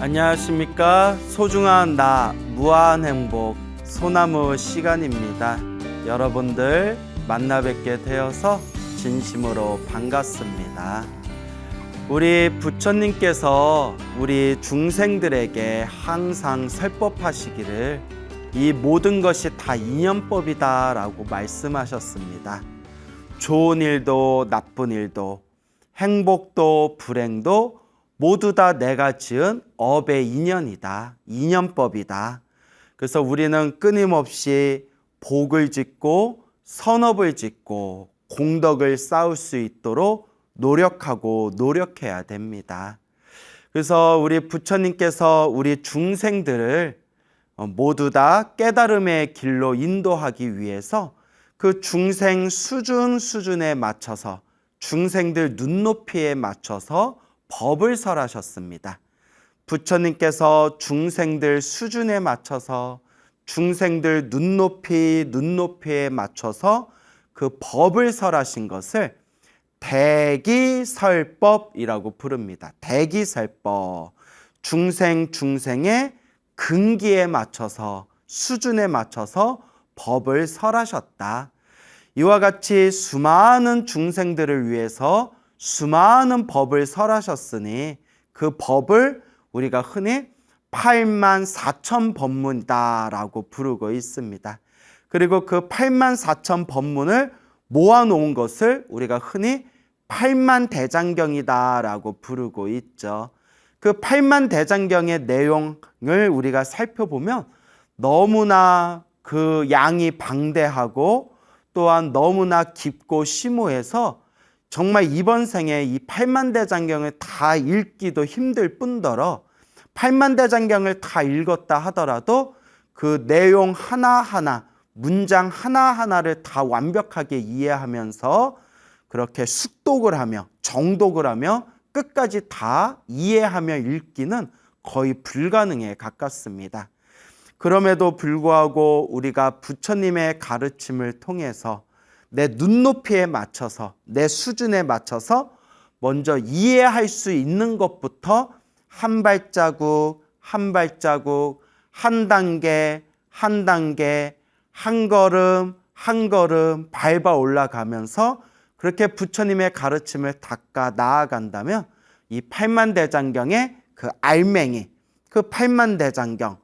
안녕하십니까. 소중한 나 무한행복 소나무 시간입니다. 여러분들 만나 뵙게 되어서 진심으로 반갑습니다. 우리 부처님께서 우리 중생들에게 항상 설법하시기를 이 모든 것이 다 인연법이다 라고 말씀하셨습니다. 좋은 일도 나쁜 일도 행복도 불행도 모두 다 내가 지은 업의 인연이다. 인연법이다. 그래서 우리는 끊임없이 복을 짓고 선업을 짓고 공덕을 쌓을 수 있도록 노력하고 노력해야 됩니다. 그래서 우리 부처님께서 우리 중생들을 모두 다 깨달음의 길로 인도하기 위해서 그 중생 수준에 맞춰서 중생들 눈높이에 맞춰서 법을 설하셨습니다. 부처님께서 중생들 수준에 맞춰서 중생들 눈높이에 맞춰서 그 법을 설하신 것을 대기설법이라고 부릅니다. 대기설법. 중생의 근기에 맞춰서 수준에 맞춰서 법을 설하셨다. 이와 같이 수많은 중생들을 위해서 수많은 법을 설하셨으니 그 법을 우리가 흔히 84,000법문이다라고 부르고 있습니다. 그리고 그 84,000법문을 모아놓은 것을 우리가 흔히 8만대장경이다라고 부르고 있죠. 그 8만대장경의 내용을 우리가 살펴보면 너무나 그 양이 방대하고 또한 너무나 깊고 심오해서 정말 이번 생에 이 8만대장경을 다 읽기도 힘들 뿐더러 8만대장경을 다 읽었다 하더라도 그 내용 하나하나, 문장 하나하나를 다 완벽하게 이해하면서 그렇게 숙독을 하며 정독을 하며 끝까지 다 이해하며 읽기는 거의 불가능에 가깝습니다. 그럼에도 불구하고 우리가 부처님의 가르침을 통해서 내 눈높이에 맞춰서 내 수준에 맞춰서 먼저 이해할 수 있는 것부터 한 발자국 한 발자국 한 단계 한 단계 한 걸음 한 걸음 밟아 올라가면서 그렇게 부처님의 가르침을 닦아 나아간다면 이 팔만대장경의 그 알맹이 그 팔만대장경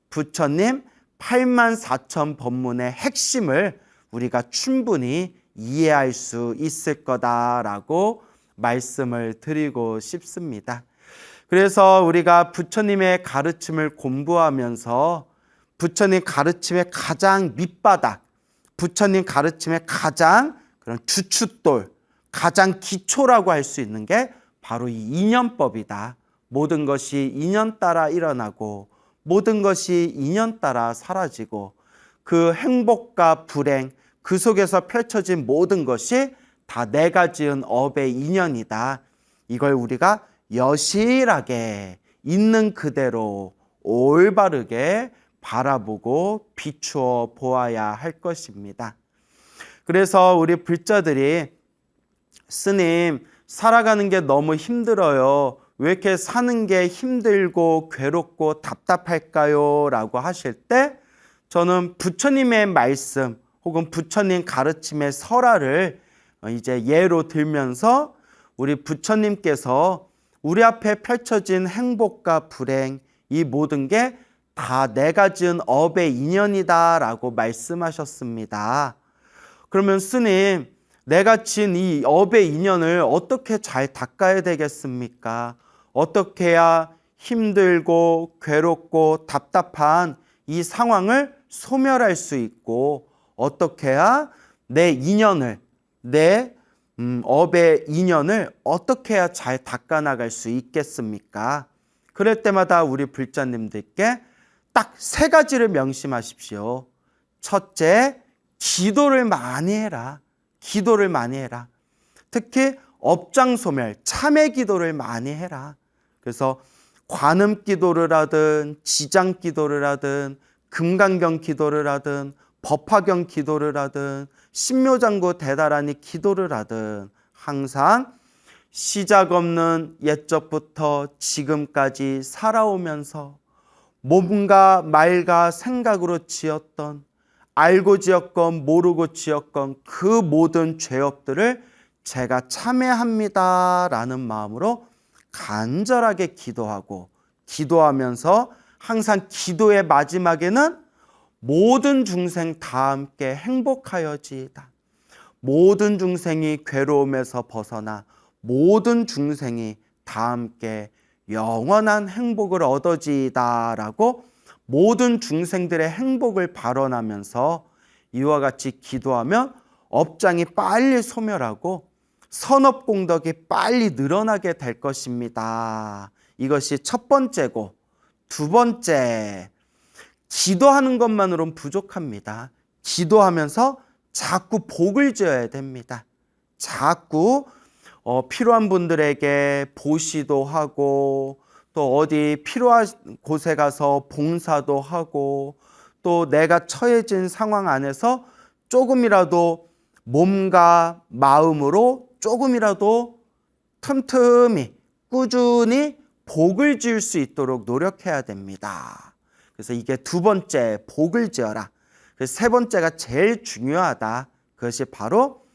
부처님 84,000법문의 핵심을 우리가 충분히 이해할 수 있을 거다라고 말씀을 드리고 싶습니다. 그래서 우리가 부처님의 가르침을 공부하면서 부처님 가르침의 가장 밑바닥, 부처님 가르침의 가장 그런 주춧돌, 가장 기초라고 할 수 있는 게 바로 이 인연법이다. 모든 것이 인연 따라 일어나고 모든 것이 인연 따라 사라지고 그 행복과 불행, 그 속에서 펼쳐진 모든 것이 다 내가 지은 업의 인연이다. 이걸 우리가 여실하게 있는 그대로 올바르게 바라보고 비추어 보아야 할 것입니다. 그래서 우리 불자들이 스님, 살아가는 게 너무 힘들어요. 왜 이렇게 사는 게 힘들고 괴롭고 답답할까요? 라고 하실 때 저는 부처님의 말씀 혹은 부처님 가르침의 설화를 이제 예로 들면서 우리 부처님께서 우리 앞에 펼쳐진 행복과 불행 이 모든 게 다 내가 지은 업의 인연이다 라고 말씀하셨습니다. 그러면 스님, 내가 지은 이 업의 인연을 어떻게 잘 닦아야 되겠습니까? 어떻게 해야 힘들고 괴롭고 답답한 이 상황을 소멸할 수 있고 어떻게 해야 내 인연을 내 업의 인연을 어떻게 해야 잘 닦아나갈 수 있겠습니까? 그럴 때마다 우리 불자님들께 딱 3가지를 명심하십시오. 첫째, 기도를 많이 해라. 기도를 많이 해라. 특히 업장소멸, 참회 기도를 많이 해라. 그래서 관음 기도를 하든 지장 기도를 하든 금강경 기도를 하든 법화경 기도를 하든 신묘장구 대다라니 기도를 하든 항상 시작 없는 옛적부터 지금까지 살아오면서 몸과 말과 생각으로 지었던, 알고 지었건 모르고 지었건 그 모든 죄업들을 제가 참회합니다라는 마음으로 간절하게 기도하고, 기도하면서 항상 기도의 마지막에는 모든 중생 다 함께 행복하여지이다. 모든 중생이 괴로움에서 벗어나 모든 중생이 다 함께 영원한 행복을 얻어지이다라고 모든 중생들의 행복을 발언하면서 이와 같이 기도하면 업장이 빨리 소멸하고 선업공덕이 빨리 늘어나게 될 것입니다. 이것이 첫 번째고, 두 번째, 기도하는 것만으로는 부족합니다. 기도하면서 자꾸 복을 지어야 됩니다. 자꾸 필요한 분들에게 보시도 하고, 또 어디 필요한 곳에 가서 봉사도 하고, 또 내가 처해진 상황 안에서 조금이라도 몸과 마음으로 조금이라도 틈틈이 꾸준히 복을 지을 수 있도록 노력해야 됩니다. 그래서 이게 두 번째, 복을 지어라. 그래서 세 번째가 제일 중요하다. 그것이 바로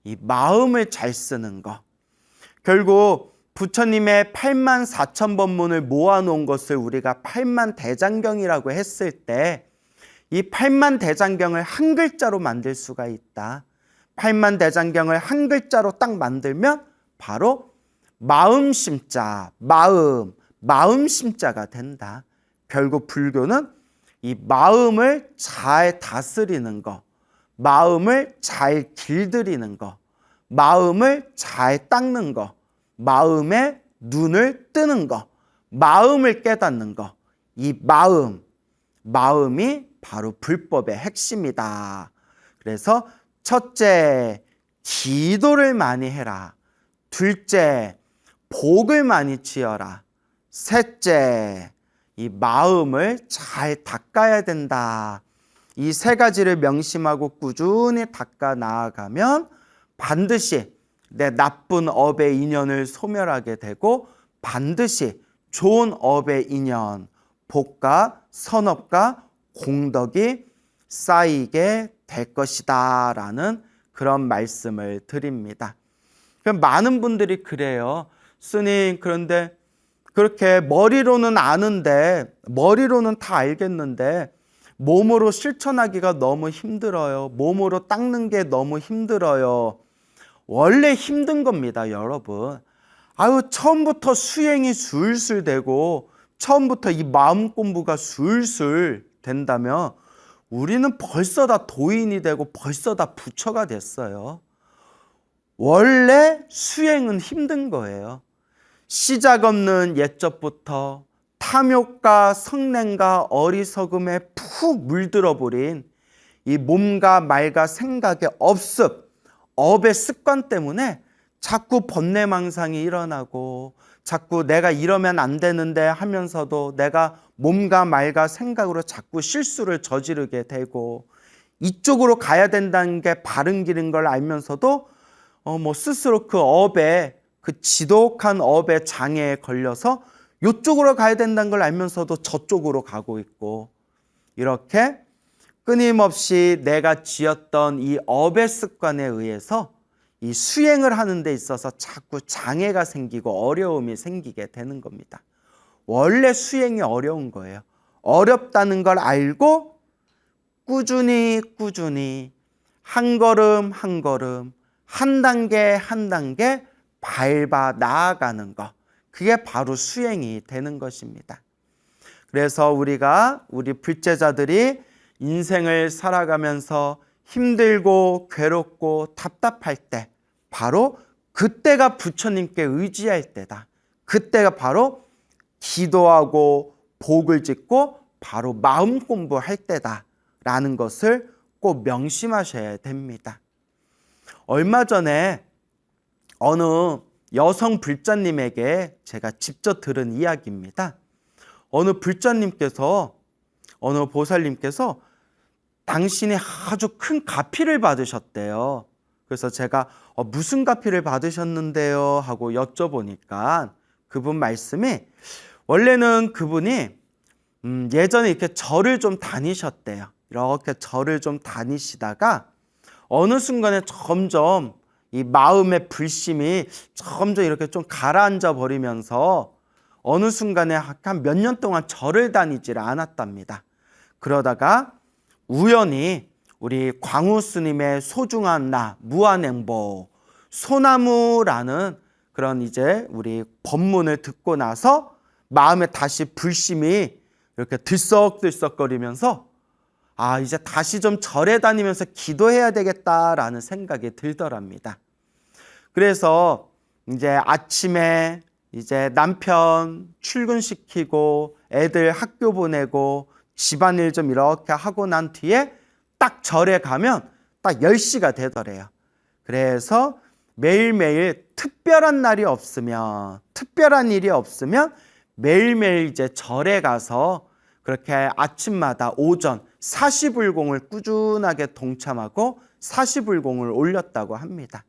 이 마음을 잘 쓰는 것. 결국 부처님의 84,000번문을 모아놓은 것을 우리가 8만대장경이라고 했을 때, 이 8만대장경을 한 글자로 만들 수가 있다. 8만대장경을 한 글자로 딱 만들면 바로 마음심자, 마음심자가 된다. 결국 불교는 이 마음을 잘 다스리는 것, 마음을 잘 길들이는 것, 마음을 잘 닦는 것, 마음에 눈을 뜨는 것, 마음을 깨닫는 것, 이 마음이 바로 불법의 핵심이다. 그래서 첫째, 기도를 많이 해라. 둘째, 복을 많이 지어라. 셋째, 이 마음을 잘 닦아야 된다. 이 세 가지를 명심하고 꾸준히 닦아 나아가면 반드시 내 나쁜 업의 인연을 소멸하게 되고, 반드시 좋은 업의 인연, 복과 선업과 공덕이 쌓이게 될 것이다 라는 그런 말씀을 드립니다. 많은 분들이 그래요. 스님, 그런데 그렇게 머리로는 아는데, 머리로는 다 알겠는데 몸으로 실천하기가 너무 힘들어요. 몸으로 닦는 게 너무 힘들어요. 원래 힘든 겁니다, 여러분. 처음부터 수행이 술술 되고 처음부터 이 마음 공부가 술술 된다면 우리는 벌써 다 도인이 되고 벌써 다 부처가 됐어요. 원래 수행은 힘든 거예요. 시작 없는 옛적부터 탐욕과 성냄과 어리석음에 푹 물들어 버린 이 몸과 말과 생각의 업의 습관 때문에 자꾸 번뇌망상이 일어나고, 자꾸 내가 이러면 안 되는데 하면서도 내가 몸과 말과 생각으로 자꾸 실수를 저지르게 되고, 이쪽으로 가야 된다는 게 바른 길인 걸 알면서도 스스로 그 지독한 업의 장애에 걸려서 이쪽으로 가야 된다는 걸 알면서도 저쪽으로 가고 있고, 이렇게 끊임없이 내가 지었던 이 업의 습관에 의해서 이 수행을 하는 데 있어서 자꾸 장애가 생기고 어려움이 생기게 되는 겁니다. 원래 수행이 어려운 거예요. 어렵다는 걸 알고 꾸준히 한 걸음 한 걸음, 한 단계 한 단계 밟아 나아가는 것, 그게 바로 수행이 되는 것입니다. 그래서 우리 불제자들이 인생을 살아가면서 힘들고 괴롭고 답답할 때, 바로 그때가 부처님께 의지할 때다. 그때가 바로 기도하고 복을 짓고 바로 마음 공부할 때다라는 것을 꼭 명심하셔야 됩니다. 얼마 전에 어느 여성 불자님에게 제가 직접 들은 이야기입니다. 어느 보살님께서 당신이 아주 큰 가피를 받으셨대요. 그래서 제가 무슨 가피를 받으셨는데요? 하고 여쭤보니까 그분 말씀이 원래는 그분이 예전에 이렇게 절을 좀 다니셨대요. 이렇게 절을 좀 다니시다가 어느 순간에 점점 이 마음의 불심이 점점 이렇게 좀 가라앉아 버리면서 어느 순간에 한 몇 년 동안 절을 다니질 않았답니다. 그러다가 우연히 우리 광우 스님의 소중한 나 무한행보 소나무라는 그런 이제 우리 법문을 듣고 나서 마음에 다시 불심이 이렇게 들썩들썩거리면서 이제 다시 좀 절에 다니면서 기도해야 되겠다라는 생각이 들더랍니다. 그래서 이제 아침에 이제 남편 출근시키고 애들 학교 보내고 집안일 좀 이렇게 하고 난 뒤에 딱 절에 가면 딱 10시가 되더래요. 그래서 매일매일 특별한 날이 없으면, 특별한 일이 없으면 매일매일 이제 절에 가서 그렇게 아침마다 오전 사시불공을 꾸준하게 동참하고 사시불공을 올렸다고 합니다.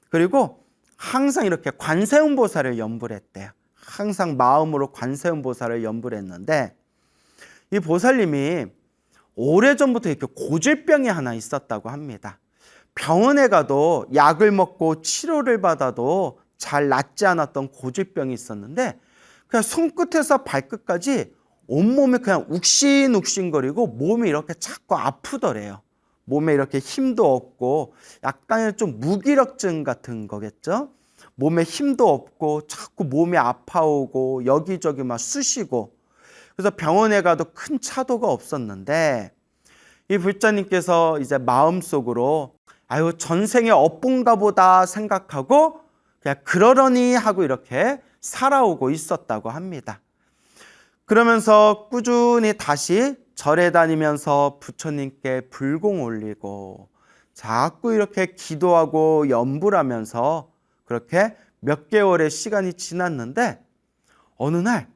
그리고 항상 이렇게 관세음보살을 연불 했대요. 항상 마음으로 관세음보살을 연불 했는데 이 보살님이 오래전부터 이렇게 고질병이 하나 있었다고 합니다. 병원에 가도 약을 먹고 치료를 받아도 잘 낫지 않았던 고질병이 있었는데 그냥 손끝에서 발끝까지 온몸이 그냥 욱신욱신거리고 몸이 이렇게 자꾸 아프더래요. 몸에 이렇게 힘도 없고 약간의 좀 무기력증 같은 거겠죠. 몸에 힘도 없고 자꾸 몸이 아파오고 여기저기 막 쑤시고 그래서 병원에 가도 큰 차도가 없었는데 이 불자님께서 이제 마음속으로 전생에 업본가 보다 생각하고 그냥 그러려니 하고 이렇게 살아오고 있었다고 합니다. 그러면서 꾸준히 다시 절에 다니면서 부처님께 불공 올리고 자꾸 이렇게 기도하고 염불하면서 그렇게 몇 개월의 시간이 지났는데 어느 날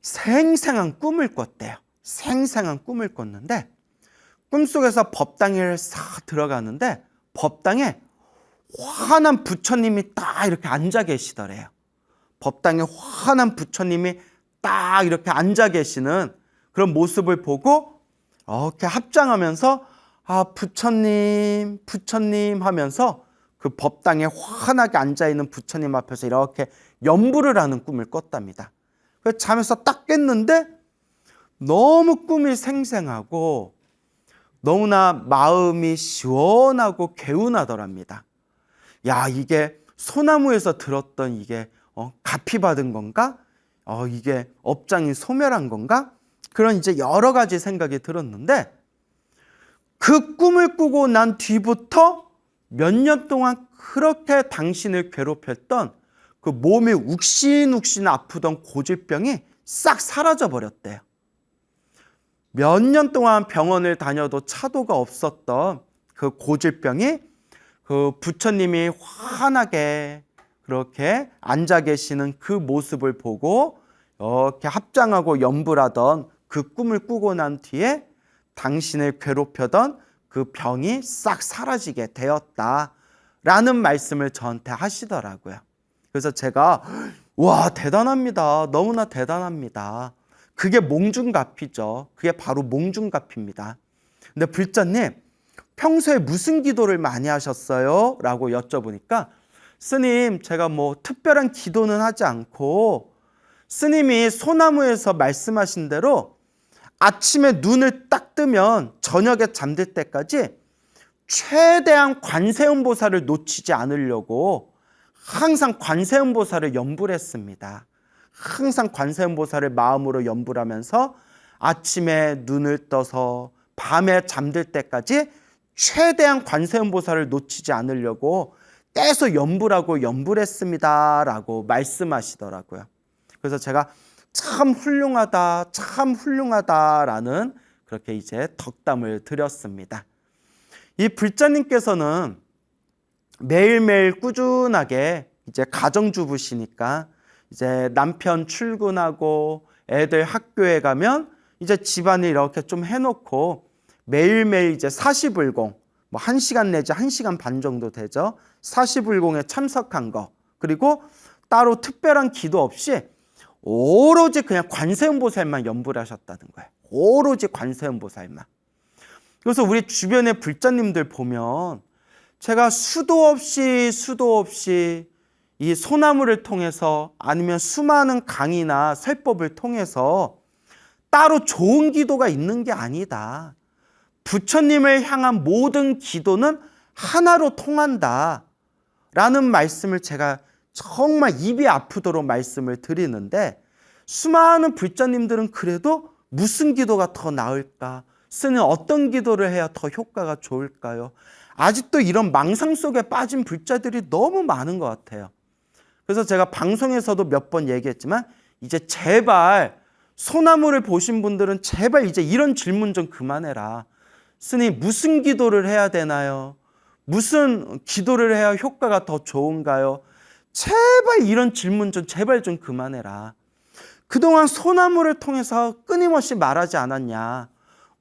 생생한 꿈을 꿨대요. 생생한 꿈을 꿨는데 꿈속에서 법당에 싹 들어가는데 법당에 환한 부처님이 딱 이렇게 앉아 계시더래요. 법당에 환한 부처님이 딱 이렇게 앉아 계시는 그런 모습을 보고 이렇게 합장하면서 부처님 부처님 하면서 그 법당에 환하게 앉아있는 부처님 앞에서 이렇게 연불을 하는 꿈을 꿨답니다. 그래서 잠에서 딱 깼는데 너무 꿈이 생생하고 너무나 마음이 시원하고 개운하더랍니다. 이게 소나무에서 들었던 이게 가피 받은 건가? 이게 업장이 소멸한 건가? 그런 이제 여러 가지 생각이 들었는데 그 꿈을 꾸고 난 뒤부터 몇 년 동안 그렇게 당신을 괴롭혔던 그 몸이 욱신욱신 아프던 고질병이 싹 사라져 버렸대요. 몇 년 동안 병원을 다녀도 차도가 없었던 그 고질병이 그 부처님이 환하게 그렇게 앉아 계시는 그 모습을 보고 이렇게 합장하고 염불하던 그 꿈을 꾸고 난 뒤에 당신을 괴롭혀던 그 병이 싹 사라지게 되었다라는 말씀을 저한테 하시더라고요. 그래서 제가 와 대단합니다. 너무나 대단합니다. 그게 몽중가피죠. 그게 바로 몽중가피입니다. 근데 불자님 평소에 무슨 기도를 많이 하셨어요? 라고 여쭤보니까 스님 제가 뭐 특별한 기도는 하지 않고 스님이 소나무에서 말씀하신 대로 아침에 눈을 딱 뜨면 저녁에 잠들 때까지 최대한 관세음보살을 놓치지 않으려고 항상 관세음보살을 연불했습니다. 항상 관세음보살을 마음으로 연불하면서 아침에 눈을 떠서 밤에 잠들 때까지 최대한 관세음보살을 놓치지 않으려고 계속 연불하고 연불했습니다 라고 말씀하시더라고요. 그래서 제가 참 훌륭하다라는 그렇게 이제 덕담을 드렸습니다. 이 불자님께서는 매일매일 꾸준하게 이제 가정주부시니까 이제 남편 출근하고 애들 학교에 가면 이제 집안일 이렇게 좀 해놓고 매일매일 이제 사시불공 뭐 1시간 내지 1시간 반 정도 되죠. 사시불공에 참석한 거. 그리고 따로 특별한 기도 없이 오로지 그냥 관세음보살만 연불 하셨다는 거예요. 오로지 관세음보살만. 그래서 우리 주변의 불자님들 보면 제가 수도 없이 이 소나무를 통해서 아니면 수많은 강의나 설법을 통해서 따로 좋은 기도가 있는 게 아니다. 부처님을 향한 모든 기도는 하나로 통한다. 라는 말씀을 제가 정말 입이 아프도록 말씀을 드리는데, 수많은 불자님들은 그래도 무슨 기도가 더 나을까? 스님 어떤 기도를 해야 더 효과가 좋을까요? 아직도 이런 망상 속에 빠진 불자들이 너무 많은 것 같아요. 그래서 제가 방송에서도 몇 번 얘기했지만 이제 제발 소나무를 보신 분들은 제발 이제 이런 질문 좀 그만해라. 스님 무슨 기도를 해야 되나요? 무슨 기도를 해야 효과가 더 좋은가요? 제발 이런 질문 좀 제발 좀 그만해라. 그동안 소나무를 통해서 끊임없이 말하지 않았냐.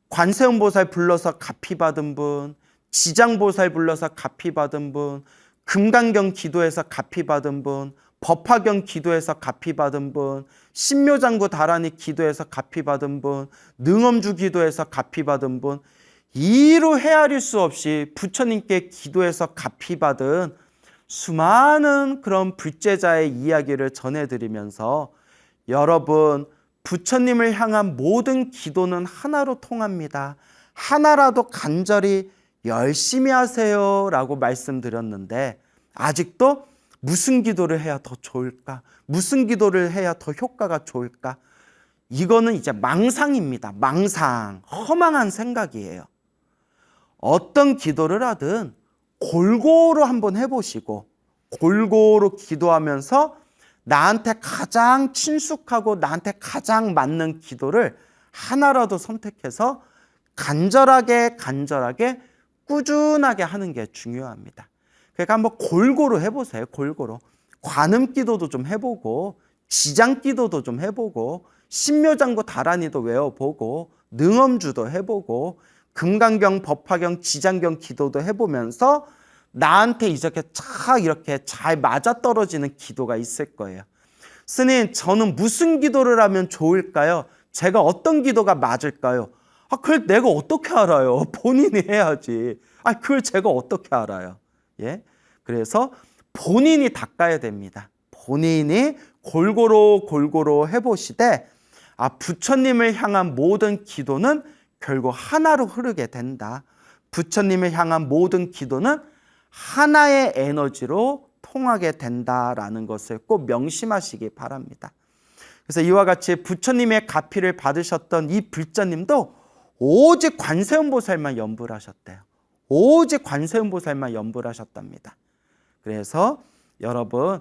관세음보살 불러서 갚이 받은 분, 지장보살 불러서 갚이 받은 분, 금강경 기도해서 갚이 받은 분, 법화경 기도해서 갚이 받은 분, 신묘장구 다라니 기도해서 갚이 받은 분, 능엄주 기도해서 갚이 받은 분, 이루 헤아릴 수 없이 부처님께 기도해서 갚이 받은 수많은 그런 불제자의 이야기를 전해드리면서, 여러분 부처님을 향한 모든 기도는 하나로 통합니다. 하나라도 간절히 열심히 하세요 라고 말씀드렸는데, 아직도 무슨 기도를 해야 더 좋을까? 무슨 기도를 해야 더 효과가 좋을까? 이거는 이제 망상입니다. 망상, 허망한 생각이에요. 어떤 기도를 하든 골고루 한번 해보시고, 골고루 기도하면서 나한테 가장 친숙하고 나한테 가장 맞는 기도를 하나라도 선택해서 간절하게 꾸준하게 하는 게 중요합니다. 그러니까 한번 골고루 해보세요. 골고루. 관음기도도 좀 해보고, 지장기도도 좀 해보고, 신묘장구 다라니도 외워보고, 능엄주도 해보고, 금강경, 법화경, 지장경 기도도 해보면서 나한테 이렇게 잘 맞아떨어지는 기도가 있을 거예요. 스님, 저는 무슨 기도를 하면 좋을까요? 제가 어떤 기도가 맞을까요? 그걸 내가 어떻게 알아요? 본인이 해야지. 그걸 제가 어떻게 알아요? 예? 그래서 본인이 닦아야 됩니다. 본인이 골고루 해보시되, 부처님을 향한 모든 기도는 결국 하나로 흐르게 된다. 부처님을 향한 모든 기도는 하나의 에너지로 통하게 된다라는 것을 꼭 명심하시기 바랍니다. 그래서 이와 같이 부처님의 가피를 받으셨던 이 불자님도 오직 관세음보살만 연불 하셨대요. 오직 관세음보살만 연불 하셨답니다. 그래서 여러분,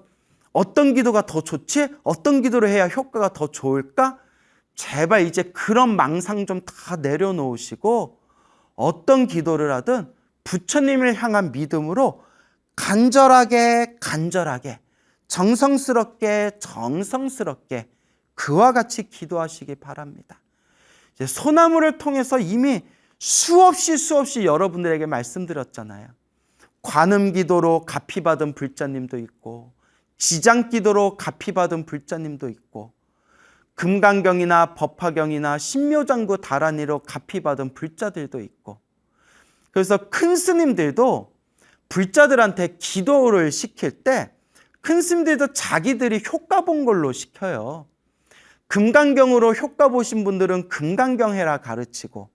어떤 기도가 더 좋지? 어떤 기도를 해야 효과가 더 좋을까? 제발 이제 그런 망상 좀 다 내려놓으시고, 어떤 기도를 하든 부처님을 향한 믿음으로 간절하게 정성스럽게 그와 같이 기도하시기 바랍니다. 이제 소나무를 통해서 이미 수없이 여러분들에게 말씀드렸잖아요. 관음기도로 가피받은 불자님도 있고, 지장기도로 가피받은 불자님도 있고, 금강경이나 법화경이나 신묘장구 다라니로 가피받은 불자들도 있고, 그래서 큰 스님들도 불자들한테 기도를 시킬 때 큰 스님들도 자기들이 효과 본 걸로 시켜요. 금강경으로 효과 보신 분들은 금강경 해라 가르치고,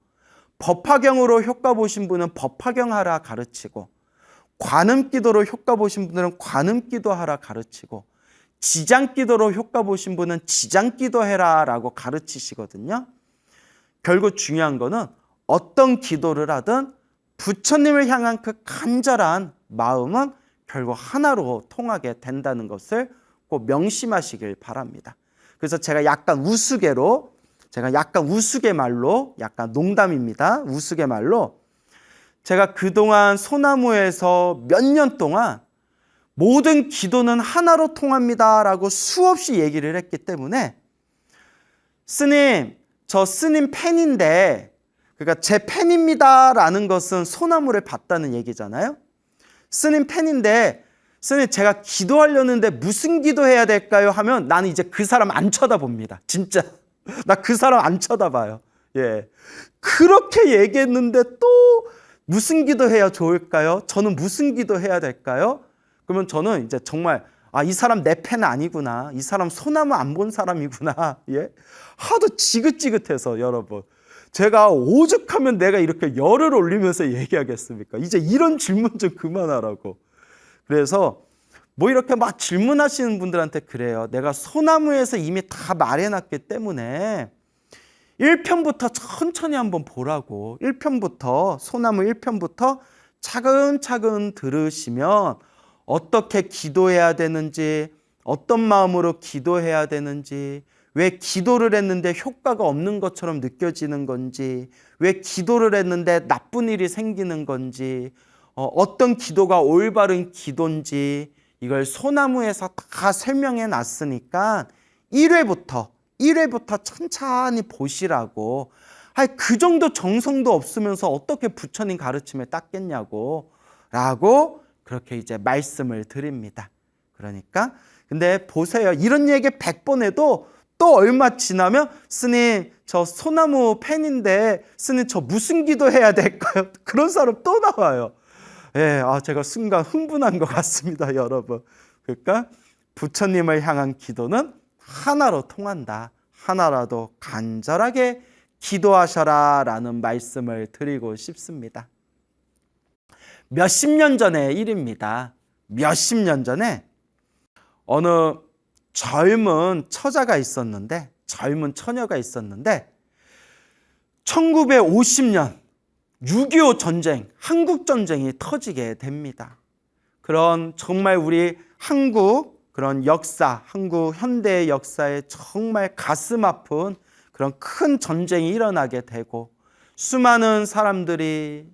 법화경으로 효과 보신 분은 법화경 하라 가르치고, 관음기도로 효과 보신 분들은 관음기도 하라 가르치고, 지장기도로 효과 보신 분은 지장기도 해라 라고 가르치시거든요. 결국 중요한 거는 어떤 기도를 하든 부처님을 향한 그 간절한 마음은 결국 하나로 통하게 된다는 것을 꼭 명심하시길 바랍니다. 그래서 제가 약간 우스갯말로, 약간 농담입니다. 우스갯말로 제가 그동안 소나무에서 몇 년 동안 모든 기도는 하나로 통합니다 라고 수없이 얘기를 했기 때문에, 스님, 저 스님 팬인데 그러니까 제 팬입니다라는 것은 소나무를 봤다는 얘기잖아요. 스님 팬인데 스님 제가 기도하려는데 무슨 기도해야 될까요? 하면 나는 이제 그 사람 안 쳐다봅니다. 진짜 나 그 사람 안 쳐다봐요. 예, 그렇게 얘기했는데 또 무슨 기도해야 좋을까요? 저는 무슨 기도해야 될까요? 그러면 저는 이제 정말 이 사람 내 팬 아니구나. 이 사람 소나무 안 본 사람이구나. 예, 하도 지긋지긋해서 여러분. 제가 오죽하면 내가 이렇게 열을 올리면서 얘기하겠습니까? 이제 이런 질문 좀 그만하라고. 그래서 뭐 이렇게 막 질문하시는 분들한테 그래요. 내가 소나무에서 이미 다 말해놨기 때문에 1편부터 천천히 한번 보라고. 1편부터 소나무 1편부터 차근차근 들으시면 어떻게 기도해야 되는지, 어떤 마음으로 기도해야 되는지, 왜 기도를 했는데 효과가 없는 것처럼 느껴지는 건지, 왜 기도를 했는데 나쁜 일이 생기는 건지, 어떤 기도가 올바른 기도인지 이걸 소나무에서 다 설명해 놨으니까 1회부터 천천히 보시라고. 그 정도 정성도 없으면서 어떻게 부처님 가르침을 닦겠냐고 라고 그렇게 이제 말씀을 드립니다. 그러니까 근데 보세요. 이런 얘기 100번 해도 또 얼마 지나면 스님 저 소나무 팬인데 스님 저 무슨 기도해야 될까요? 그런 사람 또 나와요. 예, 제가 순간 흥분한 것 같습니다, 여러분. 그러니까 부처님을 향한 기도는 하나로 통한다. 하나라도 간절하게 기도하셔라 라는 말씀을 드리고 싶습니다. 몇십 년 전의 일입니다. 몇십 년 전에 어느 젊은 처녀가 있었는데 1950년 6.25 전쟁, 한국 전쟁이 터지게 됩니다. 그런 정말 우리 한국 그런 역사, 한국 현대의 역사에 정말 가슴 아픈 그런 큰 전쟁이 일어나게 되고 수많은 사람들이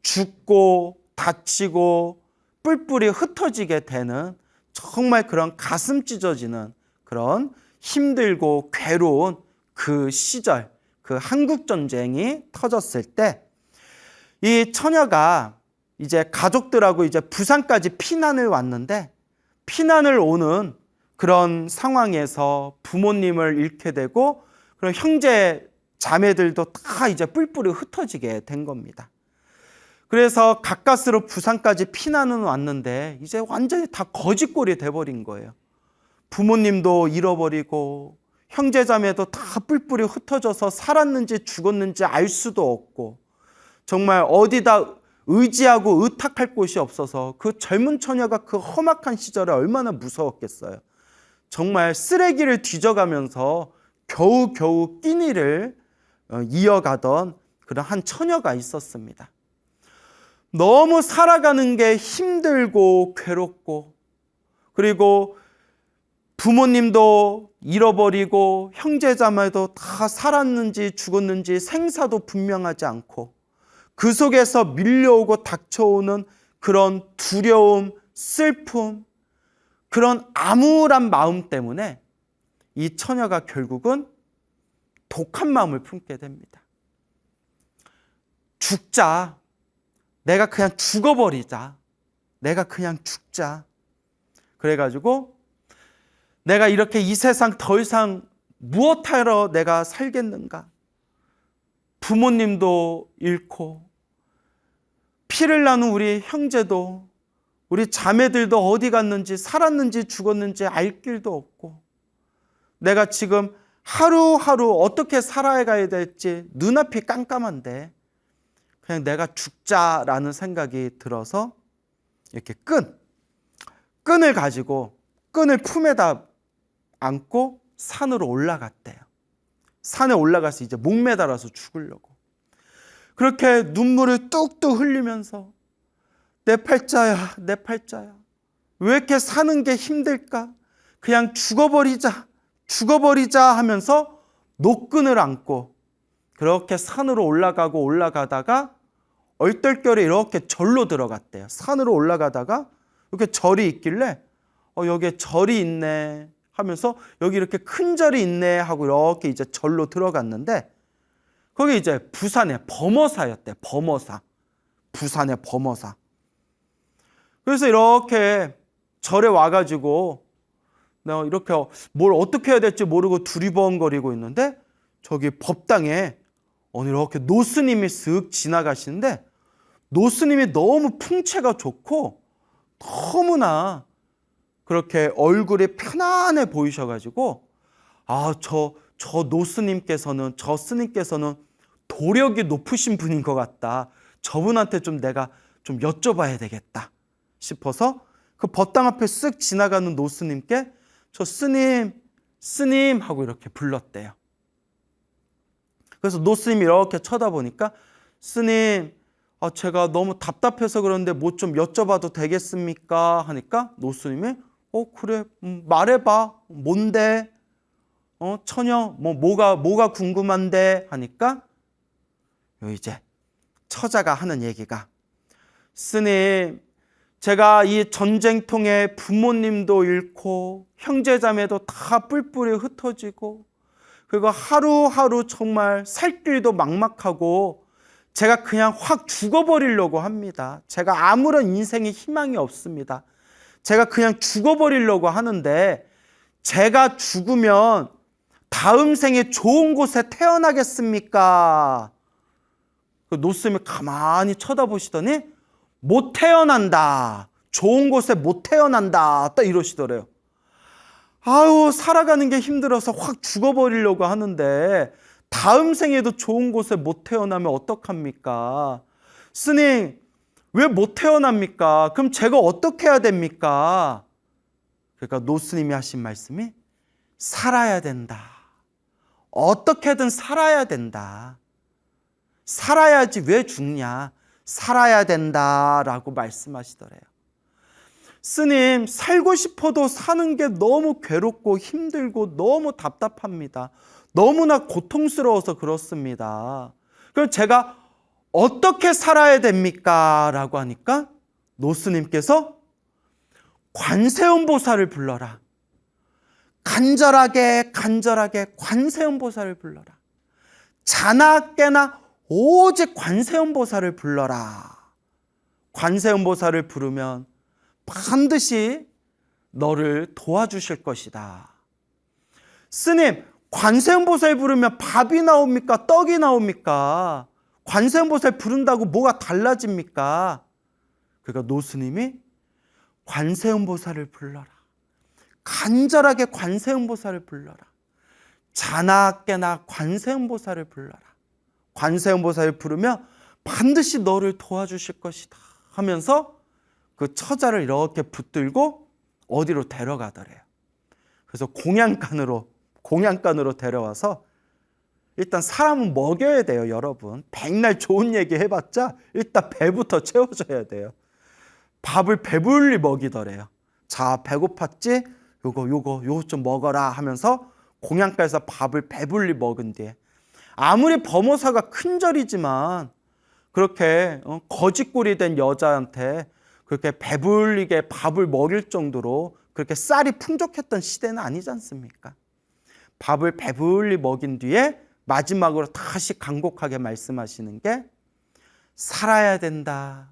죽고 다치고 뿔뿔이 흩어지게 되는 정말 그런 가슴 찢어지는 그런 힘들고 괴로운 그 시절, 그 한국 전쟁이 터졌을 때 이 처녀가 이제 가족들하고 이제 부산까지 피난을 왔는데 피난을 오는 그런 상황에서 부모님을 잃게 되고 그런 형제 자매들도 다 이제 뿔뿔이 흩어지게 된 겁니다. 그래서 가까스로 부산까지 피난은 왔는데 이제 완전히 다 거지꼴이 돼버린 거예요. 부모님도 잃어버리고 형제 자매도 다 뿔뿔이 흩어져서 살았는지 죽었는지 알 수도 없고 정말 어디다 의지하고 의탁할 곳이 없어서 그 젊은 처녀가 그 험악한 시절에 얼마나 무서웠겠어요. 정말 쓰레기를 뒤져가면서 겨우겨우 끼니를 이어가던 그런 한 처녀가 있었습니다. 너무 살아가는 게 힘들고 괴롭고 그리고 부모님도 잃어버리고 형제자매도 다 살았는지 죽었는지 생사도 분명하지 않고 그 속에서 밀려오고 닥쳐오는 그런 두려움, 슬픔, 그런 암울한 마음 때문에 이 처녀가 결국은 독한 마음을 품게 됩니다. 죽자. 내가 그냥 죽어버리자. 내가 그냥 죽자. 그래가지고 내가 이렇게 이 세상 더 이상 무엇하러 내가 살겠는가? 부모님도 잃고 피를 나눈 우리 형제도 우리 자매들도 어디 갔는지 살았는지 죽었는지 알 길도 없고 내가 지금 하루하루 어떻게 살아가야 될지 눈앞이 깜깜한데 그냥 내가 죽자라는 생각이 들어서 이렇게 끈을 가지고 끈을 품에다 안고 산으로 올라갔대요. 산에 올라가서 이제 목매달아서 죽으려고. 그렇게 눈물을 뚝뚝 흘리면서 내 팔자야, 내 팔자야. 왜 이렇게 사는 게 힘들까? 그냥 죽어버리자 하면서 노끈을 안고 그렇게 산으로 올라가다가 얼떨결에 이렇게 절로 들어갔대요. 산으로 올라가다가 이렇게 절이 있길래 여기에 절이 있네 하면서 여기 이렇게 큰 절이 있네 하고 이렇게 이제 절로 들어갔는데 거기 이제 부산의 범어사였대. 범어사. 부산의 범어사. 그래서 이렇게 절에 와가지고 내가 이렇게 뭘 어떻게 해야 될지 모르고 두리번거리고 있는데 저기 법당에 오늘 이렇게 노스님이 쓱 지나가시는데 노스님이 너무 풍채가 좋고 너무나 그렇게 얼굴이 편안해 보이셔가지고 저 노스님께서는 저 스님께서는 도력이 높으신 분인 것 같다. 저분한테 좀 내가 좀 여쭤봐야 되겠다 싶어서 그 법당 앞에 쓱 지나가는 노스님께 저 스님 하고 이렇게 불렀대요. 그래서 노스님이 이렇게 쳐다보니까 스님, 제가 너무 답답해서 그런데 뭐 좀 여쭤봐도 되겠습니까? 하니까 노스님이 그래, 말해봐. 뭔데? 처녀, 뭐가 궁금한데? 하니까 이제 처자가 하는 얘기가 스님, 제가 이 전쟁통에 부모님도 잃고 형제자매도 다 뿔뿔이 흩어지고 그리고 하루하루 정말 살 길도 막막하고 제가 그냥 확 죽어버리려고 합니다. 제가 아무런 인생에 희망이 없습니다. 제가 그냥 죽어버리려고 하는데 제가 죽으면 다음 생에 좋은 곳에 태어나겠습니까? 그 노스님이 가만히 쳐다보시더니 못 태어난다. 좋은 곳에 못 태어난다. 딱 이러시더래요. 살아가는 게 힘들어서 확 죽어버리려고 하는데 다음 생에도 좋은 곳에 못 태어나면 어떡합니까? 스님, 왜 못 태어납니까? 그럼 제가 어떻게 해야 됩니까? 그러니까 노스님이 하신 말씀이 살아야 된다. 어떻게든 살아야 된다. 살아야지 왜 죽냐? 살아야 된다라고 말씀하시더래요. 스님, 살고 싶어도 사는 게 너무 괴롭고 힘들고 너무 답답합니다. 너무나 고통스러워서 그렇습니다. 그럼 제가 어떻게 살아야 됩니까? 라고 하니까 노스님께서 관세음보살을 불러라. 간절하게 관세음보살을 불러라. 자나 깨나 오직 관세음보살을 불러라. 관세음보살을 부르면 반드시 너를 도와주실 것이다. 스님, 관세음보살 부르면 밥이 나옵니까? 떡이 나옵니까? 관세음보살 부른다고 뭐가 달라집니까? 그러니까 노스님이 관세음보살을 불러라. 간절하게 관세음보살을 불러라. 자나 깨나 관세음보살을 불러라. 관세음보살을 부르면 반드시 너를 도와주실 것이다 하면서 그 처자를 이렇게 붙들고 어디로 데려가더래요. 그래서 공양간으로 데려와서 일단 사람은 먹여야 돼요, 여러분. 백날 좋은 얘기 해봤자 일단 배부터 채워줘야 돼요. 밥을 배불리 먹이더래요. 자, 배고팠지? 요거 좀 먹어라 하면서 공양가에서 밥을 배불리 먹은 뒤에 아무리 범어사가 큰 절이지만 그렇게 거짓골이 된 여자한테 그렇게 배불리게 밥을 먹일 정도로 그렇게 쌀이 풍족했던 시대는 아니지 않습니까? 밥을 배불리 먹인 뒤에 마지막으로 다시 간곡하게 말씀하시는 게 살아야 된다.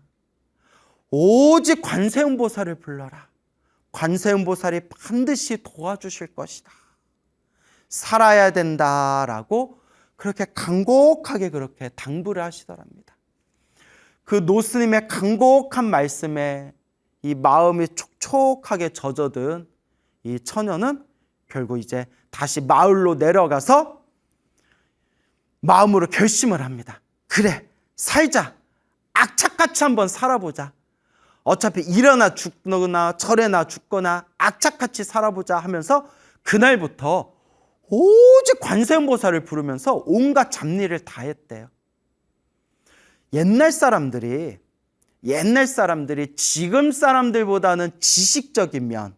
오직 관세음보살을 불러라. 관세음보살이 반드시 도와주실 것이다. 살아야 된다라고 그렇게 간곡하게 그렇게 당부를 하시더랍니다. 그 노스님의 간곡한 말씀에 이 마음이 촉촉하게 젖어든 이 처녀는 결국 이제 다시 마을로 내려가서 마음으로 결심을 합니다. 그래, 살자. 악착같이 한번 살아보자. 어차피 일어나 죽거나 절에나 죽거나 악착같이 살아보자 하면서 그날부터 오직 관세음보살을 부르면서 온갖 잡일을 다 했대요. 옛날 사람들이 지금 사람들보다는 지식적인 면,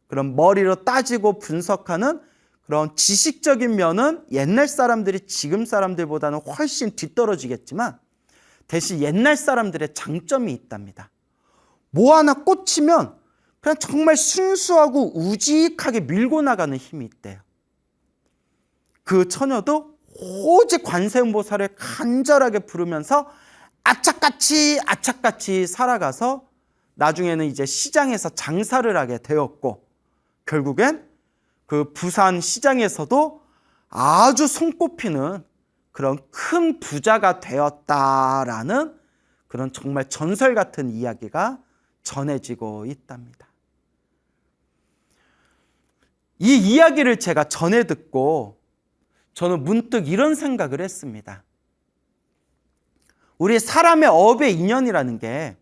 그런 머리로 따지고 분석하는 그런 지식적인 면은 옛날 사람들이 지금 사람들보다는 훨씬 뒤떨어지겠지만 대신 옛날 사람들의 장점이 있답니다. 뭐 하나 꽂히면 그냥 정말 순수하고 우직하게 밀고 나가는 힘이 있대요. 그 처녀도 오직 관세음보살을 간절하게 부르면서 악착같이 살아가서 나중에는 이제 시장에서 장사를 하게 되었고, 결국엔 그 부산 시장에서도 아주 손꼽히는 그런 큰 부자가 되었다라는 그런 정말 전설 같은 이야기가 전해지고 있답니다. 이 이야기를 제가 전해 듣고 저는 문득 이런 생각을 했습니다. 우리 사람의 업의 인연이라는 게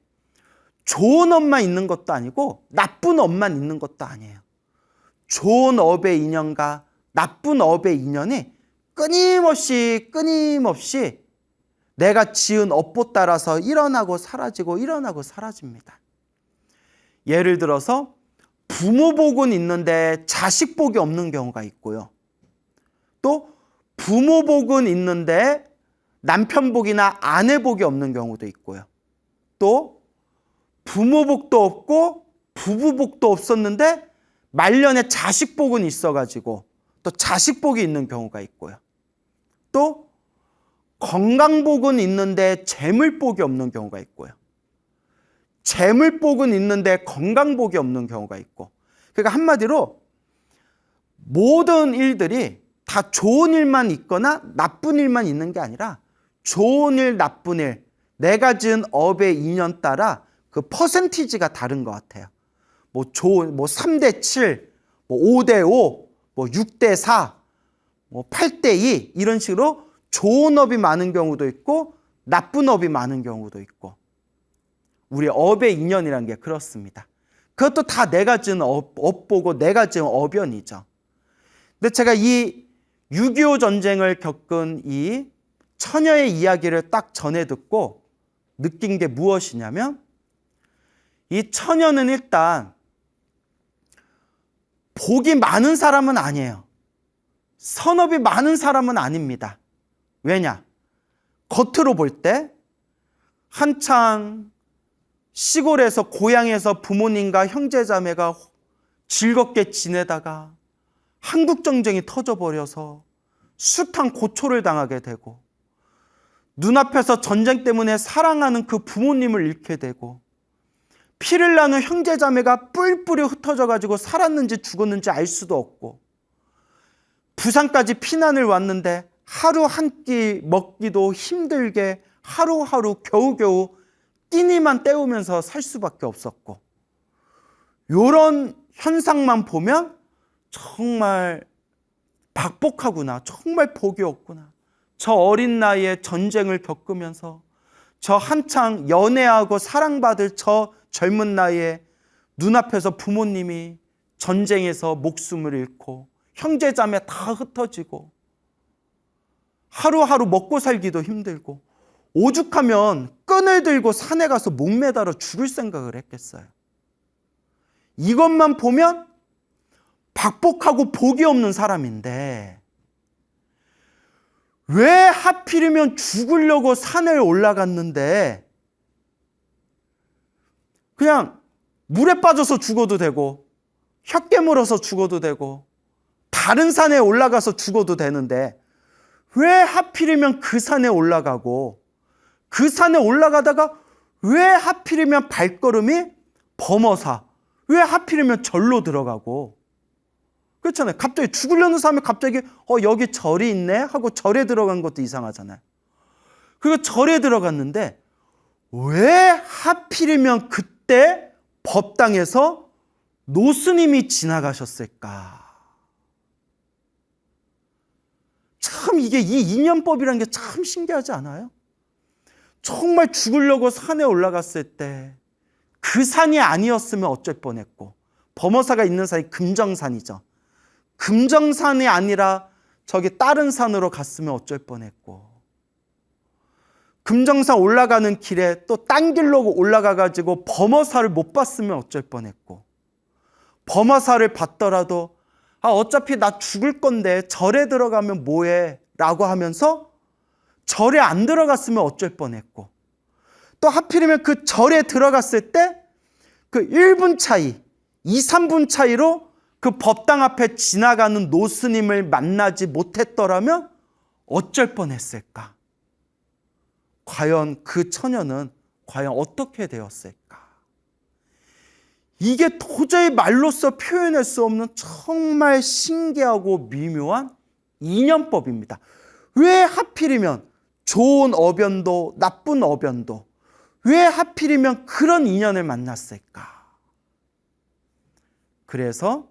좋은 업만 있는 것도 아니고 나쁜 업만 있는 것도 아니에요. 좋은 업의 인연과 나쁜 업의 인연이 끊임없이 내가 지은 업보 따라서 일어나고 사라집니다. 예를 들어서 부모 복은 있는데 자식 복이 없는 경우가 있고요. 또 부모 복은 있는데 남편 복이나 아내 복이 없는 경우도 있고요. 또 부모 복도 없고 부부 복도 없었는데 말년에 자식 복은 있어가지고 또 자식 복이 있는 경우가 있고요. 또 건강 복은 있는데 재물 복이 없는 경우가 있고요. 재물 복은 있는데 건강 복이 없는 경우가 있고, 그러니까 한마디로 모든 일들이 다 좋은 일만 있거나 나쁜 일만 있는 게 아니라 좋은 일, 나쁜 일, 내가 지은 업의 인연 따라 그 퍼센티지가 다른 것 같아요. 뭐 3대 7, 뭐 5대 5, 뭐 6대 4, 뭐 8대 2 이런 식으로 좋은 업이 많은 경우도 있고 나쁜 업이 많은 경우도 있고, 우리 업의 인연이라는 게 그렇습니다. 그것도 다 내가 지은 업보고 내가 지은 업연이죠. 근데 제가 이 6.25 전쟁을 겪은 이 처녀의 이야기를 딱 전해 듣고 느낀 게 무엇이냐면, 이 처녀는 일단 복이 많은 사람은 아니에요. 선업이 많은 사람은 아닙니다. 왜냐? 겉으로 볼 때 한창 시골에서 고향에서 부모님과 형제자매가 즐겁게 지내다가 한국전쟁이 터져버려서 숱한 고초를 당하게 되고, 눈앞에서 전쟁 때문에 사랑하는 그 부모님을 잃게 되고, 피를 나눈 형제자매가 뿔뿔이 흩어져가지고 살았는지 죽었는지 알 수도 없고, 부산까지 피난을 왔는데 하루 한 끼 먹기도 힘들게 하루하루 겨우겨우 끼니만 때우면서 살 수밖에 없었고, 이런 현상만 보면 정말 박복하구나, 정말 복이 없구나. 저 어린 나이에 전쟁을 겪으면서 저 한창 연애하고 사랑받을 저 젊은 나이에 눈앞에서 부모님이 전쟁에서 목숨을 잃고 형제자매 다 흩어지고 하루하루 먹고 살기도 힘들고, 오죽하면 끈을 들고 산에 가서 목매달아 죽을 생각을 했겠어요. 이것만 보면 박복하고 복이 없는 사람인데 왜 하필이면 죽으려고 산을 올라갔는데 그냥 물에 빠져서 죽어도 되고 혀 깨물어서 죽어도 되고 다른 산에 올라가서 죽어도 되는데 왜 하필이면 그 산에 올라가고, 그 산에 올라가다가 왜 하필이면 발걸음이 범어사, 왜 하필이면 절로 들어가고, 그렇잖아요. 갑자기 죽으려는 사람이 갑자기 여기 절이 있네 하고 절에 들어간 것도 이상하잖아요. 그리고 절에 들어갔는데 왜 하필이면 그때 법당에서 노스님이 지나가셨을까? 참 이게 이 인연법이라는 게 참 신기하지 않아요? 정말 죽으려고 산에 올라갔을 때 그 산이 아니었으면 어쩔 뻔했고, 범어사가 있는 산이 금정산이죠. 금정산이 아니라 저기 다른 산으로 갔으면 어쩔 뻔했고, 금정산 올라가는 길에 또 딴 길로 올라가가지고 범어사를 못 봤으면 어쩔 뻔했고, 범어사를 봤더라도 어차피 나 죽을 건데 절에 들어가면 뭐해 라고 하면서 절에 안 들어갔으면 어쩔 뻔했고, 또 하필이면 그 절에 들어갔을 때 그 1분 차이, 2, 3분 차이로 그 법당 앞에 지나가는 노스님을 만나지 못했더라면 어쩔 뻔했을까? 과연 그 처녀는 과연 어떻게 되었을까? 이게 도저히 말로써 표현할 수 없는 정말 신기하고 미묘한 인연법입니다. 왜 하필이면 좋은 어변도 나쁜 어변도 왜 하필이면 그런 인연을 만났을까? 그래서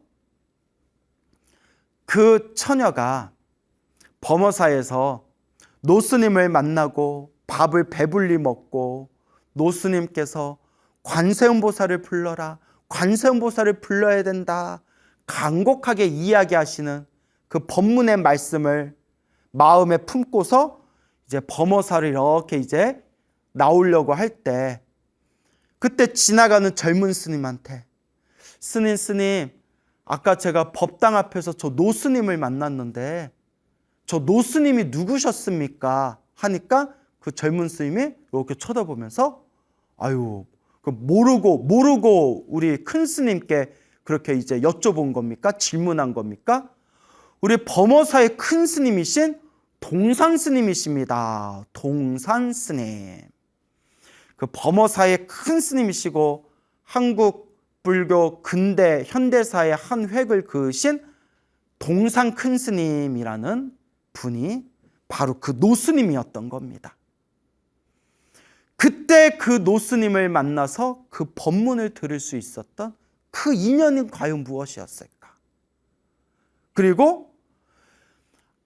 그 처녀가 범어사에서 노스님을 만나고 밥을 배불리 먹고 노스님께서 관세음보살을 불러라, 관세음보살을 불러야 된다 간곡하게 이야기하시는 그 법문의 말씀을 마음에 품고서 이제 범어사를 이렇게 이제 나오려고 할 때 그때 지나가는 젊은 스님한테 스님 아까 제가 법당 앞에서 저 노스님을 만났는데 저 노스님이 누구셨습니까? 하니까 그 젊은 스님이 이렇게 쳐다보면서 아유 모르고 우리 큰 스님께 그렇게 이제 여쭤본 겁니까? 질문한 겁니까? 우리 범어사의 큰 스님이신 동산 스님이십니다. 동산 스님. 그 범어사의 큰 스님이시고 한국 불교 근대 현대사의 한 획을 그으신 동산 큰 스님이라는 분이 바로 그 노스님이었던 겁니다. 그때 그 노스님을 만나서 그 법문을 들을 수 있었던 그 인연은 과연 무엇이었을까? 그리고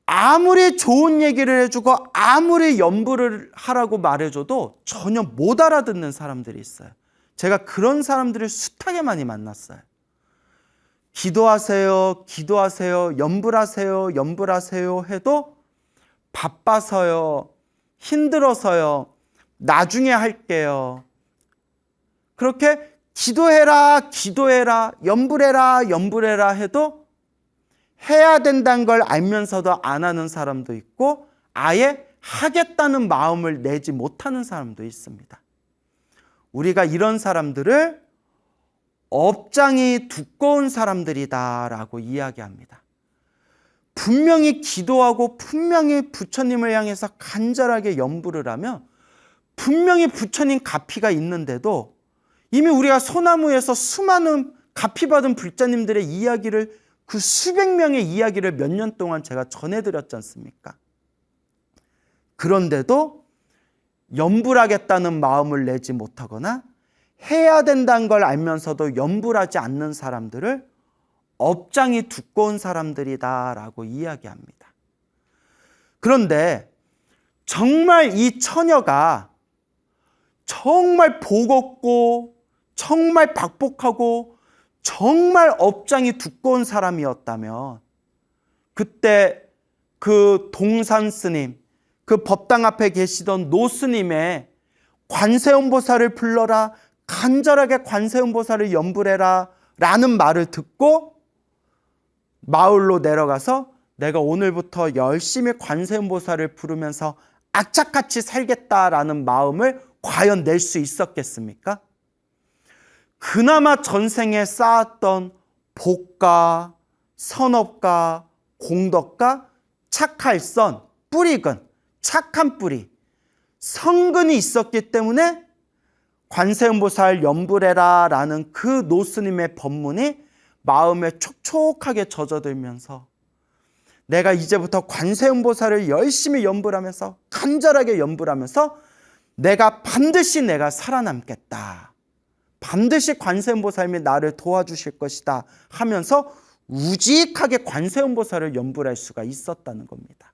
아무리 좋은 얘기를 해주고 아무리 연부를 하라고 말해줘도 전혀 못 알아듣는 사람들이 있어요. 제가 그런 사람들을 숱하게 많이 만났어요. 기도하세요, 기도하세요, 연불하세요, 연불하세요 해도 바빠서요, 힘들어서요, 나중에 할게요. 그렇게 기도해라, 기도해라, 연불해라, 연불해라 해도 해야 된다는 걸 알면서도 안 하는 사람도 있고 아예 하겠다는 마음을 내지 못하는 사람도 있습니다. 우리가 이런 사람들을 업장이 두꺼운 사람들이다라고 이야기합니다. 분명히 기도하고 분명히 부처님을 향해서 간절하게 연부를 하면 분명히 부처님 가피가 있는데도 이미 우리가 소나무에서 수많은 가피 받은 불자님들의 이야기를 그 수백 명의 이야기를 몇 년 동안 제가 전해드렸지 않습니까? 그런데도 연불하겠다는 마음을 내지 못하거나 해야 된다는 걸 알면서도 연불하지 않는 사람들을 업장이 두꺼운 사람들이다라고 이야기합니다. 그런데 정말 이 처녀가 정말 복 없고 정말 박복하고 정말 업장이 두꺼운 사람이었다면 그때 그 동산 스님, 그 법당 앞에 계시던 노스님의 관세음보살을 불러라, 간절하게 관세음보살을 연불해라 라는 말을 듣고 마을로 내려가서 내가 오늘부터 열심히 관세음보살을 부르면서 악착같이 살겠다라는 마음을 과연 낼 수 있었겠습니까? 그나마 전생에 쌓았던 복과 선업과 공덕과 착할선, 뿌리근, 착한 뿌리, 성근이 있었기 때문에 관세음보살 연불해라 라는 그 노스님의 법문이 마음에 촉촉하게 젖어들면서 내가 이제부터 관세음보살을 열심히 연불하면서 간절하게 연불하면서 내가 반드시 내가 살아남겠다. 반드시 관세음보살님이 나를 도와주실 것이다 하면서 우직하게 관세음보살을 연불할 수가 있었다는 겁니다.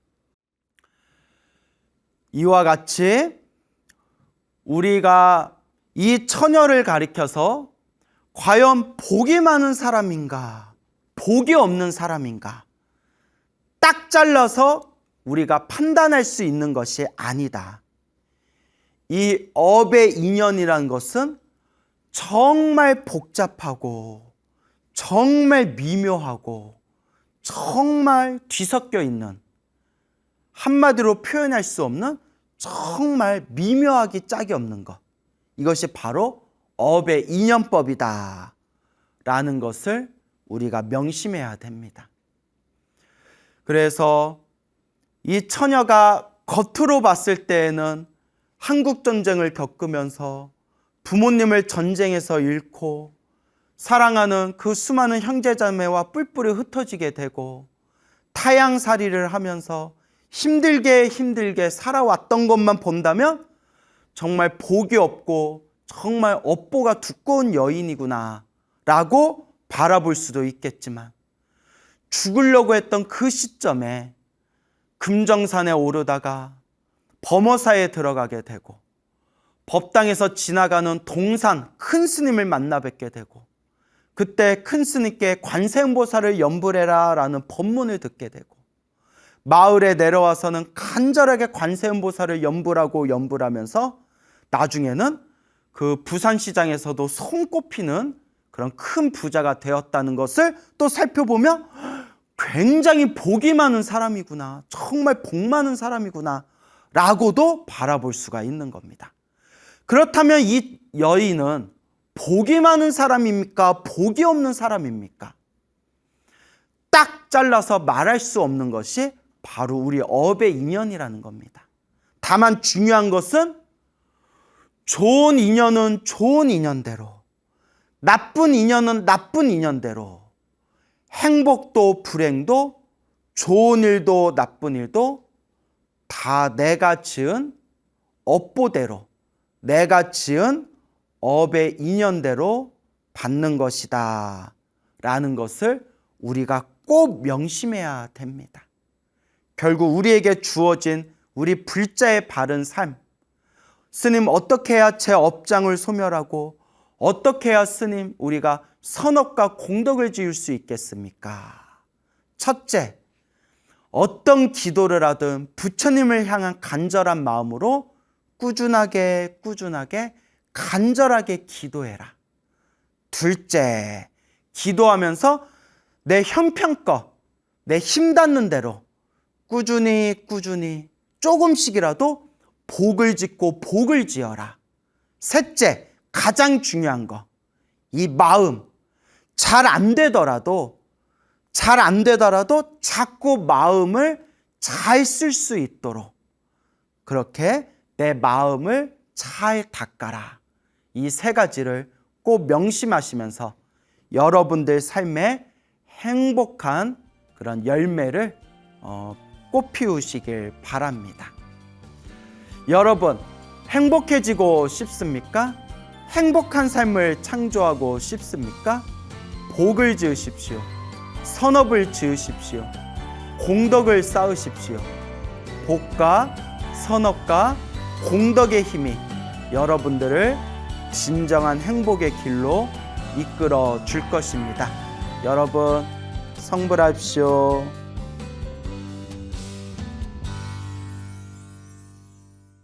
이와 같이 우리가 이 처녀를 가리켜서 과연 복이 많은 사람인가, 복이 없는 사람인가 딱 잘라서 우리가 판단할 수 있는 것이 아니다. 이 업의 인연이라는 것은 정말 복잡하고 정말 미묘하고 정말 뒤섞여 있는 한마디로 표현할 수 없는 정말 미묘하기 짝이 없는 것. 이것이 바로 업의 인연법이다 라는 것을 우리가 명심해야 됩니다. 그래서 이 처녀가 겉으로 봤을 때에는 한국전쟁을 겪으면서 부모님을 전쟁에서 잃고 사랑하는 그 수많은 형제자매와 뿔뿔이 흩어지게 되고 타향살이를 하면서 힘들게 살아왔던 것만 본다면 정말 복이 없고 정말 업보가 두꺼운 여인이구나 라고 바라볼 수도 있겠지만, 죽으려고 했던 그 시점에 금정산에 오르다가 범어사에 들어가게 되고 법당에서 지나가는 동산 큰 스님을 만나 뵙게 되고, 그때 큰 스님께 관세음보살을 염불해라 라는 법문을 듣게 되고, 마을에 내려와서는 간절하게 관세음보살을 염불하면서 나중에는 그 부산시장에서도 손꼽히는 그런 큰 부자가 되었다는 것을 또 살펴보면 굉장히 복이 많은 사람이구나, 정말 복 많은 사람이구나 라고도 바라볼 수가 있는 겁니다. 그렇다면 이 여인은 복이 많은 사람입니까? 복이 없는 사람입니까? 딱 잘라서 말할 수 없는 것이 바로 우리 업의 인연이라는 겁니다. 다만 중요한 것은 좋은 인연은 좋은 인연대로, 나쁜 인연은 나쁜 인연대로, 행복도 불행도 좋은 일도 나쁜 일도 다 내가 지은 업보대로, 내가 지은 업의 인연대로 받는 것이다 라는 것을 우리가 꼭 명심해야 됩니다. 결국 우리에게 주어진 우리 불자의 바른 삶, 스님 어떻게 해야 제 업장을 소멸하고 어떻게 해야 스님 우리가 선업과 공덕을 지을 수 있겠습니까? 첫째, 어떤 기도를 하든 부처님을 향한 간절한 마음으로 꾸준하게 간절하게 기도해라. 둘째, 기도하면서 내 형편껏 내 힘 닿는 대로 꾸준히 조금씩이라도 복을 짓고 복을 지어라. 셋째, 가장 중요한 거, 이 마음 잘 안 되더라도 자꾸 마음을 잘 쓸 수 있도록 그렇게 내 마음을 잘 닦아라. 이 세 가지를 꼭 명심하시면서 여러분들 삶에 행복한 그런 열매를 꽃 피우시길 바랍니다. 여러분, 행복해지고 싶습니까? 행복한 삶을 창조하고 싶습니까? 복을 지으십시오. 선업을 지으십시오. 공덕을 쌓으십시오. 복과 선업과 공덕의 힘이 여러분들을 진정한 행복의 길로 이끌어 줄 것입니다. 여러분, 성불하십시오.